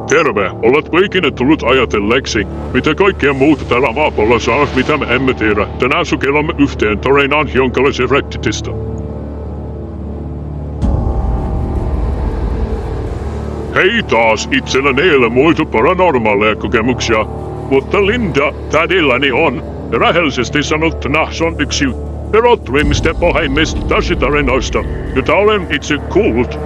Terve, oletko ikinä tullut ajatelleeksi, mitä kaikkea muuta täällä maapallossa on, mitä me emme tiedä. Tänään sukellamme yhteen tarinaan jonkalaisen Redditistä. Hei taas, itselläni ei ole muita paranormaaleja kokemuksia, mutta Linda tädilläni on. Ja rehellisesti sanottuna se on yksi pelottavimmista pahimmista tarinoista, jota olen itse kuullut.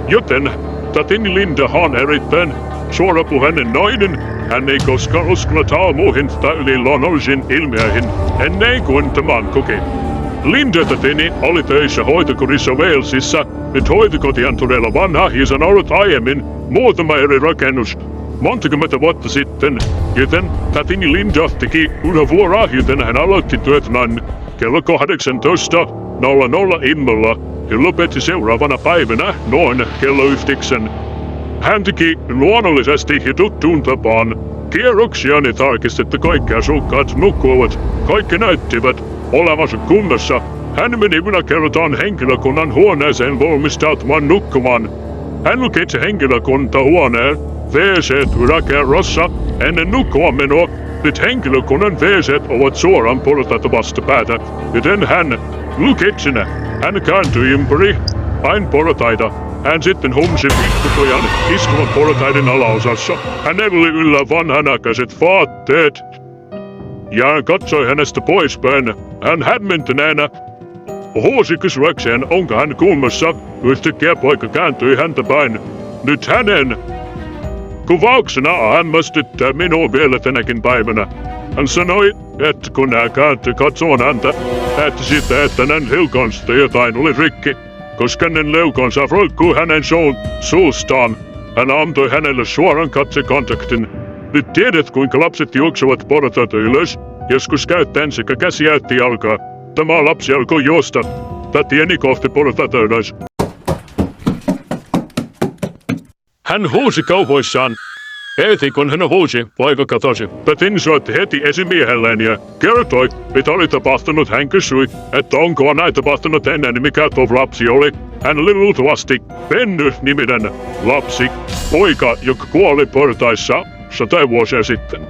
Joten tätini Linda on erittäin suorapuheinen nainen. Hän ei koskaan uskalla muihin tai yliluonnollisiin ilmiöihin ennen kuin tämän koki. Linda tätini oli töissä hoitokodissa Walesissa. Nyt hoitokoti on todella vanha ja se on ollut aiemmin muutama eri rakennus montakymmentä vuotta sitten, joten tätini Linda teki ylävuoroa, joten hän aloitti työt noin kello 18.00 illalla ja lopetti seuraavana päivänä noin kello 9. Hän teki luonnollisesti ja tuttuun tapaan kierroksia ja tarkisti, että kaikki asukkaat nukkuvat. Kaikki näyttivät olevansa kunnossa. Hän meni yläkertaan henkilökunnan huoneeseen valmistautumaan nukkumaan. Hän lukitsi henkilökuntahuoneen WC yläkerrassa ennen nukkumaan menoa. Nyt henkilökunnan WC ovat suoraan portaita vastapäätä, joten hän lukitsi ne. Hän kääntyi ympäri päin portaita. Hän sitten huomasi pikkupojan istuvan portaiden alaosassa. Hänellä oli yllä vanhanäköiset vaatteet. Ja hän katsoi hänestä poispäin. Hän hämmentyneenä huusi kysyäkseen, onko hän kunnossa. Yhtäkkiä poika kääntyi häntä päin. Nyt hänen kuvauksena hämmästyttää minua vielä tänäkin päivänä. Hän sanoi, että kun hän kääntyi katsomaan häntä, päätti siitä, että hänen leukansa jotain oli rikki, koska hänen leukansa roikkuu hänen suustaan. Hän antoi hänelle suoran katsekontaktin. Nyt tiedät, kuinka lapset juoksevat portaita ylös, joskus käyttäen sekä käsiä että jalkaa. Tämä lapsi alkoi juosta. Tätieni kohti portaita ylös. Hän huusi kauhuissaan. Heti kun hän huusi, poika katosi. Tätini soitti heti esimiehelleen ja kertoi, mitä oli tapahtunut. Hän kysyi, että onko näin tapahtunut ennen, mikä tuo lapsi oli. Hän oli luultavasti Penny-niminen lapsi, poika, joka kuoli portaissa 100 vuosia sitten.